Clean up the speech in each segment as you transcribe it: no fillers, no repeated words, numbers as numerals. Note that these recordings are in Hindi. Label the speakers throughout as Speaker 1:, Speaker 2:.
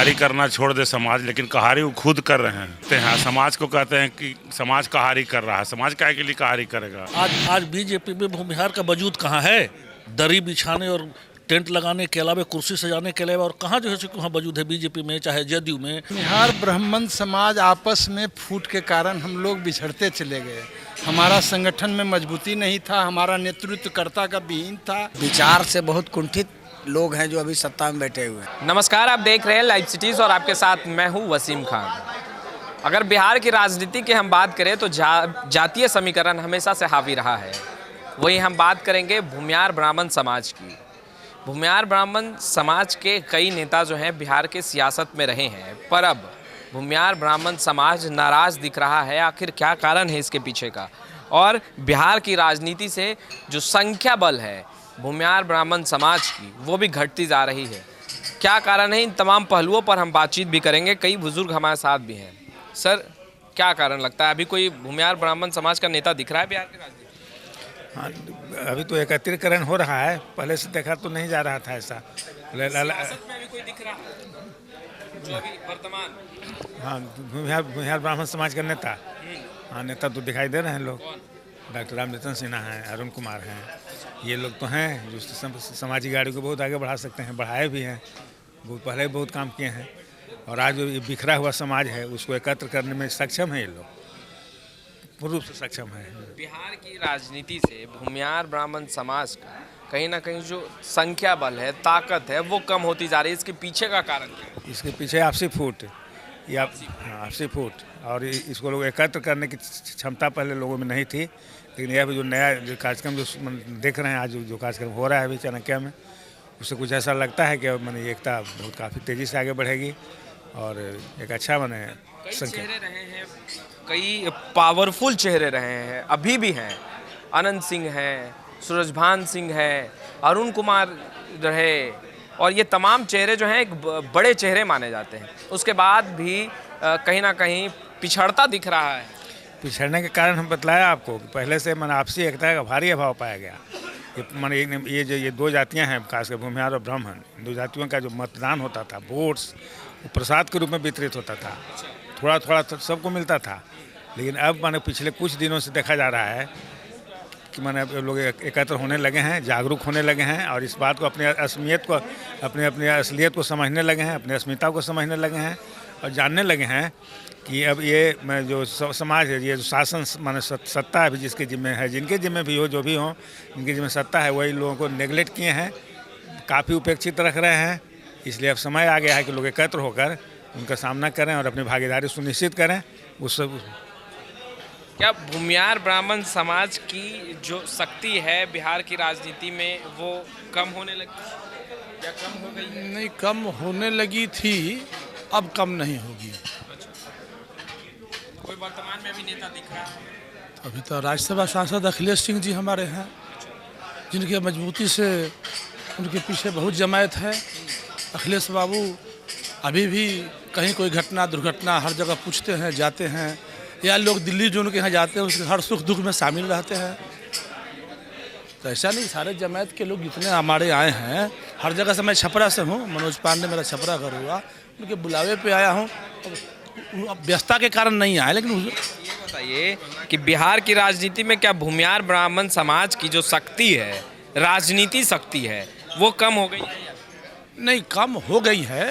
Speaker 1: कहारी करना छोड़ दे समाज, लेकिन कहारी वो खुद कर रहे हैं। समाज को कहते हैं कि समाज कहारी कर रहा है, समाज काहे के लिए कहारी करेगा।
Speaker 2: आज बीजेपी में भूमिहार का वजूद कहाँ है? दरी बिछाने और टेंट लगाने के अलावा, कुर्सी सजाने के अलावा और कहाँ जो है वहाँ वजूद है बीजेपी में, चाहे जदयू में।
Speaker 3: बिहार ब्राह्मण समाज आपस में फूट के कारण हम लोग बिछड़ते चले गए। हमारा संगठन में मजबूती नहीं था, हमारा नेतृत्वकर्ता का विहीन था।
Speaker 4: विचार से बहुत कुंठित लोग हैं जो अभी सत्ता में बैठे हुए हैं।
Speaker 5: नमस्कार, आप देख रहे हैं लाइव सिटीज़ और आपके साथ मैं हूं वसीम खान। अगर बिहार की राजनीति की हम बात करें तो जातीय समीकरण हमेशा से हावी रहा है। वहीं हम बात करेंगे भूमिहार ब्राह्मण समाज की। भूमिहार ब्राह्मण समाज के कई नेता जो हैं बिहार के सियासत में रहे हैं, पर अब भूमिहार ब्राह्मण समाज नाराज़ दिख रहा है। आखिर क्या कारण है इसके पीछे का? और बिहार की राजनीति से जो संख्या बल है भूमिहार ब्राह्मण समाज की, वो भी घटती जा रही है। क्या कारण है? इन तमाम पहलुओं पर हम बातचीत भी करेंगे। कई बुजुर्ग हमारे साथ भी हैं। सर, क्या कारण लगता है अभी कोई भूमिहार ब्राह्मण समाज का नेता दिख रहा है बिहार की राजनीति?
Speaker 6: हाँ, अभी तो एकत्रीकरण हो रहा है, पहले से देखा तो नहीं जा रहा था ऐसा।
Speaker 5: सियासत में अभी कोई दिख रहा है जो अभी वर्तमान?
Speaker 6: हाँ, भूमिहार ब्राह्मण समाज का नेता, हाँ नेता तो दिखाई दे रहे हैं लोग। डॉक्टर रामनितन सिन्हा हैं, अरुण कुमार हैं, ये लोग तो हैं जो समाजी गाड़ी को बहुत आगे बढ़ा सकते हैं, बढ़ाए भी हैं। बहुत पहले बहुत काम किए हैं और आज जो बिखरा हुआ समाज है उसको एकत्र करने में सक्षम है। ये लोग पूर्ण रूप से सक्षम है।
Speaker 5: बिहार की राजनीति से भूमिहार ब्राह्मण समाज का कहीं ना कहीं जो संख्या बल है, ताकत है, वो कम होती जा रही है। इसके पीछे का कारण क्या है?
Speaker 6: इसके पीछे आपसी फूट या आपसी फूट, और इसको लोग एकत्र करने की क्षमता पहले लोगों में नहीं थी। लेकिन यह जो नया जो कार्यक्रम जो देख रहे हैं आज, जो कार्यक्रम हो रहा है अभी चाणक्य में, उससे कुछ ऐसा लगता है कि मैंने एकता बहुत काफ़ी तेज़ी से आगे बढ़ेगी और एक अच्छा बने
Speaker 5: चेहरे रहे हैं, कई पावरफुल चेहरे रहे हैं, अभी भी हैं। अनंत सिंह हैं, सूरजभान सिंह है, अरुण कुमार रहे, और ये तमाम चेहरे जो हैं एक बड़े चेहरे माने जाते हैं। उसके बाद भी कहीं ना कहीं पिछड़ता दिख रहा है।
Speaker 6: पिछड़ने के कारण हम बतलाया आपको कि पहले से मन आपसी एकता का भारी अभाव पाया गया। ये दो जातियां हैं, खासकर भूमिहार और ब्राह्मण, दो जातियों का जो मतदान होता था, वोट्स, वो प्रसाद के रूप में वितरित होता था, थोड़ा थोड़ा सबको मिलता था। लेकिन अब माने पिछले कुछ दिनों से देखा जा रहा है कि माने लोग एकत्र होने लगे हैं, जागरूक होने लगे हैं और इस बात को अपनी असमियत को, अपनी असलियत को समझने लगे हैं, अपनी अस्मिता को समझने लगे हैं और जानने लगे हैं कि अब ये जो समाज है, ये जो शासन माने सत्ता है जिसके जिम्मे है, जिनके जिम्मे भी हो, जो भी हो, जिनके जिम्मे सत्ता है, वही लोगों को नेगलेक्ट किए हैं, काफ़ी उपेक्षित रख रहे हैं। इसलिए अब समय आ गया है कि लोग एकत्र होकर उनका सामना करें और अपनी भागीदारी सुनिश्चित करें। उस
Speaker 5: क्या भूमिहार ब्राह्मण समाज की जो शक्ति है बिहार की राजनीति में वो कम होने लगी या कम हो गई?
Speaker 2: नहीं, कम होने लगी थी, अब कम नहीं होगी।
Speaker 5: कोई वर्तमान में अभी नेता दिख रहा है?
Speaker 2: अभी तो राज्यसभा सांसद अखिलेश सिंह जी हमारे हैं, जिनकी मजबूती से उनके पीछे बहुत जमायत है। अखिलेश बाबू अभी भी कहीं कोई घटना दुर्घटना हर जगह पूछते हैं, जाते हैं, या लोग दिल्ली जो उनके यहाँ जाते हैं उसके हर सुख दुख में शामिल रहते हैं। तो ऐसा नहीं, सारे जमायत के लोग जितने हमारे आए हैं, हर जगह से, मैं छपरा से हूँ, मनोज पांडे मेरा छपरा घर हुआ, उनके बुलावे पे आया हूँ। व्यस्तता के कारण नहीं आया। लेकिन ये
Speaker 5: बताइए कि बिहार की राजनीति में क्या भूमिहार ब्राह्मण समाज की जो शक्ति है, राजनीति शक्ति है, वो कम हो गई है?
Speaker 2: नहीं, कम हो गई है,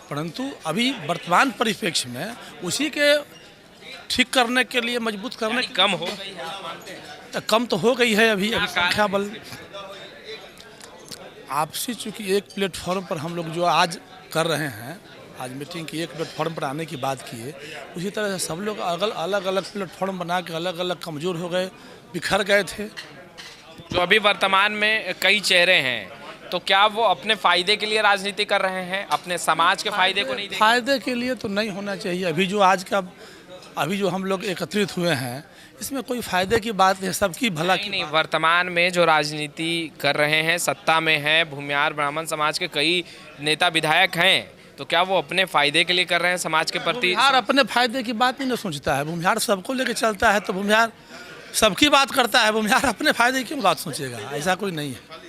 Speaker 2: परंतु अभी वर्तमान परिप्रेक्ष्य में उसी के ठीक करने के लिए, मजबूत करने के
Speaker 5: कम हो गई है, मानते हैं?
Speaker 2: तो कम तो हो गई है अभी संख्या बल आपसी। चूँकि एक प्लेटफॉर्म पर हम लोग जो आज कर रहे हैं, आज मीटिंग की एक प्लेटफॉर्म पर आने की बात की है, उसी तरह से सब लोग अलग अलग प्लेटफॉर्म बना के अलग अलग कमज़ोर हो गए, बिखर गए थे।
Speaker 5: जो अभी वर्तमान में कई चेहरे हैं, तो क्या वो अपने फायदे के लिए राजनीति कर रहे हैं, अपने समाज के फायदे को नहीं?
Speaker 2: फायदे के लिए तो नहीं होना चाहिए। अभी जो हम लोग एकत्रित हुए हैं, इसमें कोई फायदे की बात नहीं, सबकी भला की
Speaker 5: नहीं। वर्तमान में जो राजनीति कर रहे हैं, सत्ता में है, भूमिहार ब्राह्मण समाज के कई नेता विधायक हैं, तो क्या वो अपने फायदे के लिए कर रहे हैं समाज के प्रति?
Speaker 2: भूमिहार अपने फायदे की बात नहीं ना सोचता है। भूमिहार सबको लेके चलता है, तो भूमिहार सबकी बात करता है। भूमिहार अपने फायदे की बात सोचेगा? ऐसा कोई नहीं है।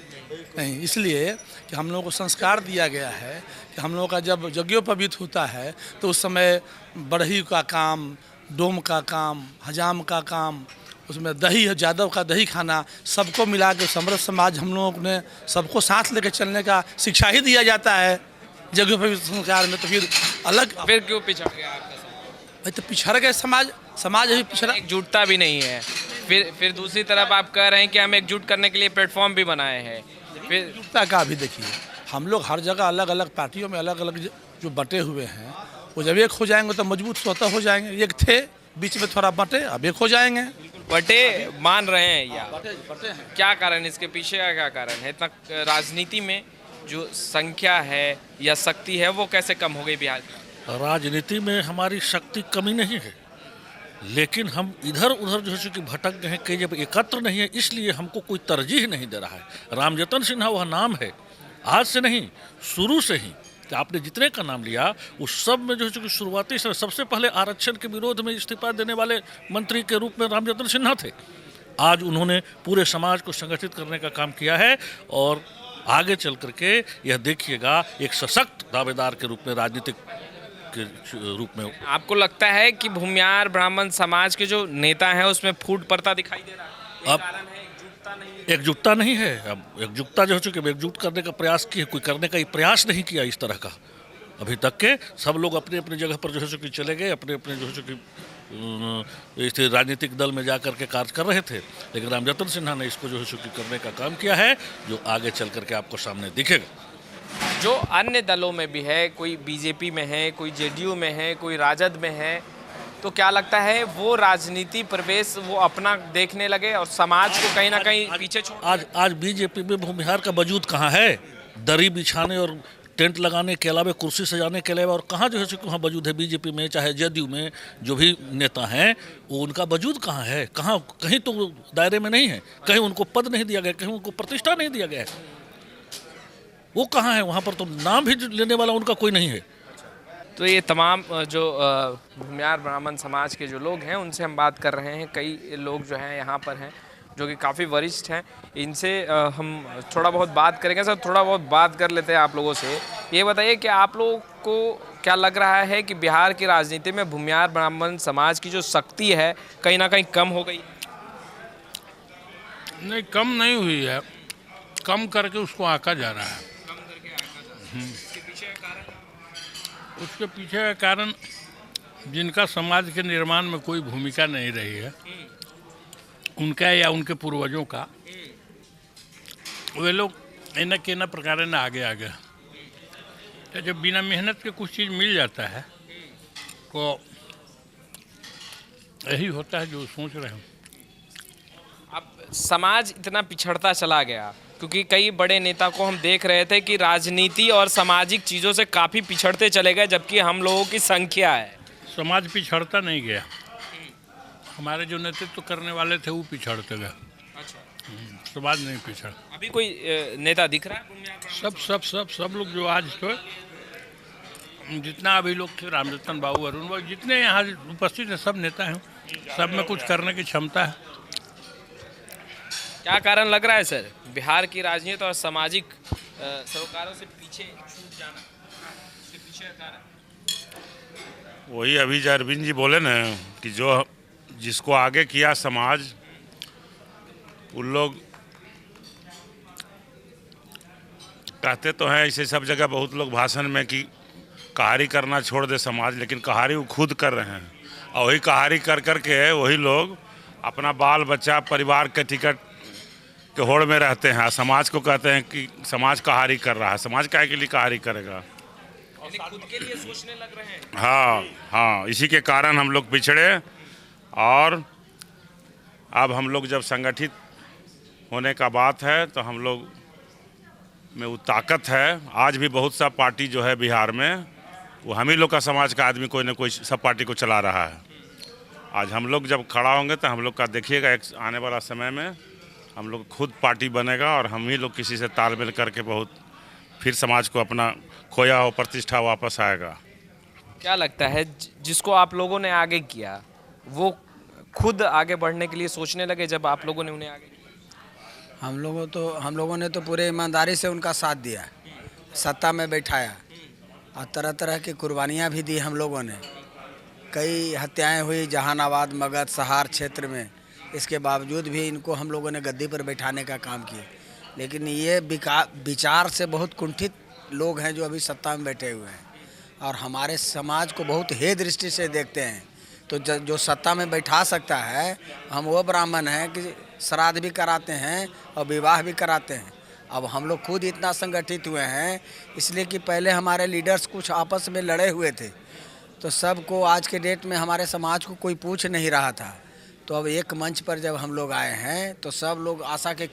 Speaker 2: नहीं, इसलिए कि हम लोगों को संस्कार दिया गया है कि हम लोगों का जब यज्ञोपवीत होता है तो उस समय बढ़ई का काम, डोम का काम, हजाम का काम, उसमें दही, जादव का दही खाना, सबको मिला के समृद्ध समाज हम लोगों ने सबको साथ लेकर चलने का शिक्षा ही दिया जाता है यज्ञोपवीत संस्कार में। तो फिर अलग
Speaker 5: फिर क्यों पिछड़ गया आपका समाज?
Speaker 2: भाई तो पिछड़ गए समाज अभी पिछड़ा।
Speaker 5: एकजुटता भी नहीं है। फिर दूसरी तरफ आप कह रहे हैं कि हम एकजुट करने के लिए प्लेटफॉर्म भी बनाए हैं। फिर
Speaker 2: एकजुटता का भी देखिए, हम लोग हर जगह अलग अलग पार्टियों में अलग अलग जो बटे हुए हैं, वो जब एक हो जाएंगे तो मजबूत स्वतः हो जाएंगे। एक थे बीच में थोड़ा बटे, अब एक हो जाएंगे।
Speaker 5: बटे मान रहे हैं या
Speaker 2: बटे हैं।
Speaker 5: क्या कारण, इसके पीछे का क्या कारण है? इतना राजनीति में जो संख्या है या शक्ति है वो कैसे कम हो गई बिहार की?
Speaker 7: राजनीति में हमारी शक्ति कमी नहीं है, लेकिन हम इधर उधर जो है कि भटक गए हैं कि जब एकत्र नहीं है, इसलिए हमको कोई तरजीह नहीं दे रहा है। रामजतन सिन्हा वह नाम है, आज से नहीं, शुरू से ही आपने जितने का नाम लिया उस सब में जो है कि शुरुआती से सबसे पहले आरक्षण के विरोध में इस्तीफा देने वाले मंत्री के रूप में रामजतन सिन्हा थे। आज उन्होंने पूरे समाज को संगठित करने का काम किया है और आगे चल करके यह देखिएगा एक सशक्त दावेदार के रूप में, राजनीतिक के रूप में।
Speaker 5: आपको लगता है कि भूमियार ब्राह्मण समाज के जो नेता हैं उसमें फूट पड़ता दिखाई दे रहा है? ये
Speaker 7: अब
Speaker 5: कारण है एकजुटता नहीं है?
Speaker 7: एकजुटता नहीं है। अब एकजुटता जो है कि एकजुट करने का प्रयास किया, कोई करने का प्रयास नहीं किया इस तरह का। अभी तक के सब लोग अपने अपने जगह पर जो है कि चले गए, अपने अपने जो है कि इस राजनीतिक दल में जा कर के कार्य कर रहे थे, लेकिन रामजतन सिन्हा ने इसको जो है कि करने का काम किया है, जो आगे चल करके आपको सामने दिखेगा।
Speaker 5: जो अन्य दलों में भी है, कोई बीजेपी में है, कोई जेडीयू में है, कोई राजद में है, तो क्या लगता है वो राजनीति प्रवेश वो अपना देखने लगे और समाज को कहीं ना कहीं पीछे छोड़?
Speaker 7: आज बीजेपी में भूमिहार का वजूद कहाँ है? दरी बिछाने और टेंट लगाने के अलावा, कुर्सी सजाने के अलावा और कहाँ जो है कि वहाँ वजूद है बीजेपी में, चाहे जेडीयू में जो भी नेता हैं, वो उनका वजूद कहाँ है? कहाँ, कहीं तो दायरे में नहीं है, कहीं उनको पद नहीं दिया गया, कहीं उनको प्रतिष्ठा नहीं दिया गया है। वो कहाँ है? वहाँ पर तो नाम भी लेने वाला उनका कोई नहीं है।
Speaker 5: तो ये तमाम जो भूमियार ब्राह्मण समाज के जो लोग हैं उनसे हम बात कर रहे हैं। कई लोग जो हैं यहाँ पर हैं जो कि काफ़ी वरिष्ठ हैं, इनसे हम थोड़ा बहुत बात करेंगे। सर, थोड़ा बहुत बात कर लेते हैं आप लोगों से। ये बताइए कि आप लोगों को क्या लग रहा है कि बिहार की राजनीति में भूमियार ब्राह्मण समाज की जो शक्ति है कहीं ना कहीं कम हो गई?
Speaker 1: नहीं, कम नहीं हुई है, कम करके उसको आंका जा रहा है। उसके पीछे का कारण जिनका समाज के निर्माण में कोई भूमिका नहीं रही है, उनका या उनके पूर्वजों का, वे लोग न के न प्रकार न आगे आ गए। तो जब बिना मेहनत के कुछ चीज़ मिल जाता है तो यही होता है जो सोच रहे हैं।
Speaker 5: अब समाज इतना पिछड़ता चला गया क्योंकि कई बड़े नेता को हम देख रहे थे कि राजनीति और सामाजिक चीज़ों से काफ़ी पिछड़ते चले गए, जबकि हम लोगों की संख्या है।
Speaker 1: समाज पिछड़ता नहीं गया, हमारे जो नेतृत्व करने वाले थे वो पिछड़ते गए।
Speaker 5: अच्छा,
Speaker 1: समाज नहीं पिछड़ा।
Speaker 5: अभी कोई नेता दिख रहा है?
Speaker 1: सब लोग जो आज तो जितना अभी लोग थे, रामजतन बाबू, अरुण बाबू, जितने यहाँ उपस्थित हैं, सब नेता हैं, सब में कुछ करने की क्षमता है।
Speaker 5: क्या कारण लग रहा है सर बिहार की राजनीति और सामाजिक सरोकारों से पीछे छूट जाना? इसके पीछे का कारण
Speaker 1: वही अभी जो अरविंद जी बोले ना कि जो जिसको आगे किया समाज, उन लोग कहते तो हैं ऐसे सब जगह बहुत लोग भाषण में कि कहारी करना छोड़ दे समाज, लेकिन कहारी वो खुद कर रहे हैं। और वही कहारी कर करके वही लोग अपना बाल बच्चा परिवार के टिकट के होड़ में रहते हैं। समाज को कहते हैं कि समाज कहारी कर रहा है। समाज काहे के लिए कहारी करेगा?
Speaker 5: खुद के लिए सोचने लग रहे हैं।
Speaker 1: हाँ, इसी के कारण हम लोग पिछड़े। और अब हम लोग जब संगठित होने का बात है तो हम लोग में वो ताकत है। आज भी बहुत सा पार्टी जो है बिहार में, वो हम ही लोग का समाज का आदमी कोई ना कोई सब पार्टी को चला रहा है। आज हम लोग जब खड़ा होंगे तो हम लोग का देखिएगा एक आने वाला समय में हम लोग खुद पार्टी बनेगा और हम ही लोग किसी से तालमेल करके बहुत फिर समाज को अपना खोया हो प्रतिष्ठा वापस आएगा।
Speaker 5: क्या लगता है जिसको आप लोगों ने आगे किया वो खुद आगे बढ़ने के लिए सोचने लगे जब आप लोगों ने उन्हें आगे किया?
Speaker 4: हम लोगों ने तो पूरे ईमानदारी से उनका साथ दिया, सत्ता में बैठाया और तरह तरह की कुर्बानियाँ भी दी हम लोगों ने। कई हत्याएं हुई जहानाबाद, मगध, सहार क्षेत्र में, इसके बावजूद भी इनको हम लोगों ने गद्दी पर बैठाने का काम किया। लेकिन ये विचार से बहुत कुंठित लोग हैं जो अभी सत्ता में बैठे हुए हैं और हमारे समाज को बहुत हे दृष्टि से देखते हैं। तो जो सत्ता में बैठा सकता है, हम वो ब्राह्मण हैं कि श्राद्ध भी कराते हैं और विवाह भी कराते हैं। अब हम लोग खुद इतना संगठित हुए हैं इसलिए कि पहले हमारे लीडर्स कुछ आपस में लड़े हुए थे, तो सबको आज के डेट में हमारे समाज को कोई पूछ नहीं रहा था। तो अब एक मंच पर जब हम लोग आए हैं तो सब लोग आशा के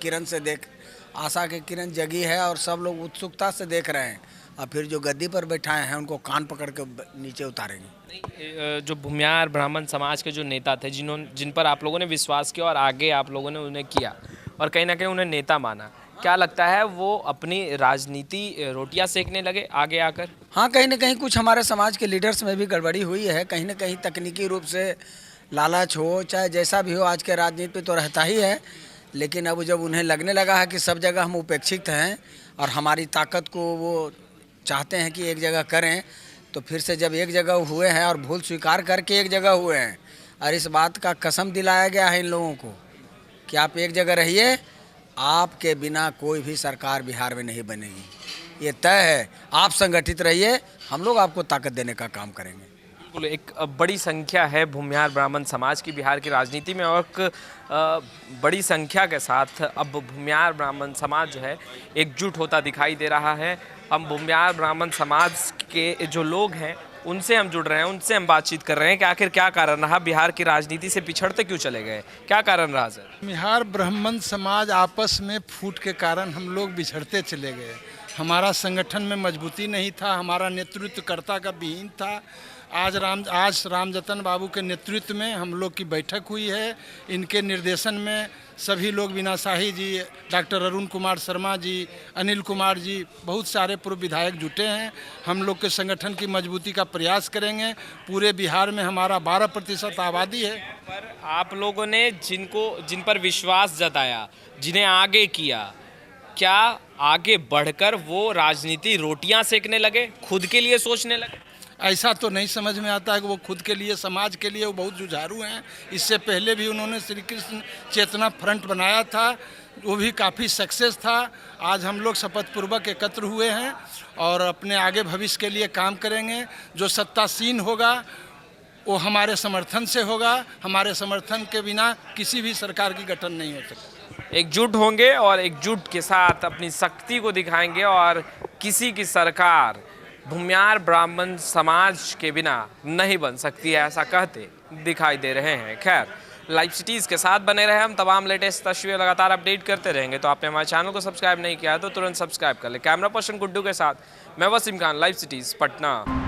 Speaker 4: किरण जगी है और सब लोग उत्सुकता से देख रहे हैं। और फिर जो गद्दी पर बैठाए हैं उनको कान पकड़ के नीचे उतारेंगे।
Speaker 5: जो भूमियार ब्राह्मण समाज के जो नेता थे, जिन पर आप लोगों ने विश्वास किया और आगे आप लोगों ने उन्हें किया और कहीं ना कहीं उन्हें नेता माना, क्या लगता है वो अपनी राजनीति रोटियां सेकने लगे आगे आकर?
Speaker 4: हाँ, कहीं ना कहीं कुछ हमारे समाज के लीडर्स में भी गड़बड़ी हुई है। कहीं ना कहीं तकनीकी रूप से लालच हो चाहे जैसा भी हो, आज के राजनीति में तो रहता ही है। लेकिन अब जब उन्हें लगने लगा है कि सब जगह हम उपेक्षित हैं और हमारी ताकत को वो चाहते हैं कि एक जगह करें, तो फिर से जब एक जगह हुए हैं और भूल स्वीकार करके एक जगह हुए हैं और इस बात का कसम दिलाया गया है इन लोगों को कि आप एक जगह रहिए, आपके बिना कोई भी सरकार बिहार में नहीं बनेगी। ये तय है, आप संगठित रहिए, हम लोग आपको ताकत देने का काम करेंगे।
Speaker 5: बिल्कुल, एक बड़ी संख्या है भूमियार ब्राह्मण समाज की बिहार की राजनीति में और एक बड़ी संख्या के साथ अब भूमियार ब्राह्मण समाज जो है एकजुट होता दिखाई दे रहा है। हम भूमियार ब्राह्मण समाज के जो लोग हैं उनसे हम जुड़ रहे हैं, उनसे हम बातचीत कर रहे हैं कि आखिर क्या कारण रहा, बिहार की राजनीति से पिछड़ते क्यों चले गए, क्या कारण रहा सर?
Speaker 3: बिहार ब्राह्मण समाज आपस में फूट के कारण हम लोग बिछड़ते चले गए। हमारा संगठन में मजबूती नहीं था, हमारा नेतृत्वकर्ता का विहीन था। आज रामजतन बाबू के नेतृत्व में हम लोग की बैठक हुई है। इनके निर्देशन में सभी लोग, बीना शाही जी, डॉक्टर अरुण कुमार शर्मा जी, अनिल कुमार जी, बहुत सारे पूर्व विधायक जुटे हैं। हम लोग के संगठन की मजबूती का प्रयास करेंगे। पूरे बिहार में हमारा 12% आबादी है।
Speaker 5: पर आप लोगों ने जिन पर विश्वास जताया, जिन्हें आगे किया, क्या आगे बढ़कर वो राजनीति रोटियां सेकने लगे, खुद के लिए सोचने लगे?
Speaker 3: ऐसा तो नहीं समझ में आता है कि वो खुद के लिए, समाज के लिए वो बहुत जुझारू हैं। इससे पहले भी उन्होंने श्री कृष्ण चेतना फ्रंट बनाया था, वो भी काफ़ी सक्सेस था। आज हम लोग शपथपूर्वक एकत्र हुए हैं और अपने आगे भविष्य के लिए काम करेंगे। जो सत्तासीन होगा वो हमारे समर्थन से होगा। हमारे समर्थन के बिना किसी भी सरकार की गठन नहीं हो सकती।
Speaker 5: एकजुट होंगे और एकजुट के साथ अपनी शक्ति को दिखाएंगे और किसी की सरकार भूमियार ब्राह्मण समाज के बिना नहीं बन सकती है, ऐसा कहते दिखाई दे रहे हैं। खैर, लाइव सिटीज़ के साथ बने रहे, हम तमाम लेटेस्ट तस्वीरें लगातार अपडेट करते रहेंगे। तो आपने हमारे चैनल को सब्सक्राइब नहीं किया तो तुरंत सब्सक्राइब कर ले। कैमरा पर्सन गुड्डू के साथ मैं वसीम खान, लाइव सिटीज़, पटना।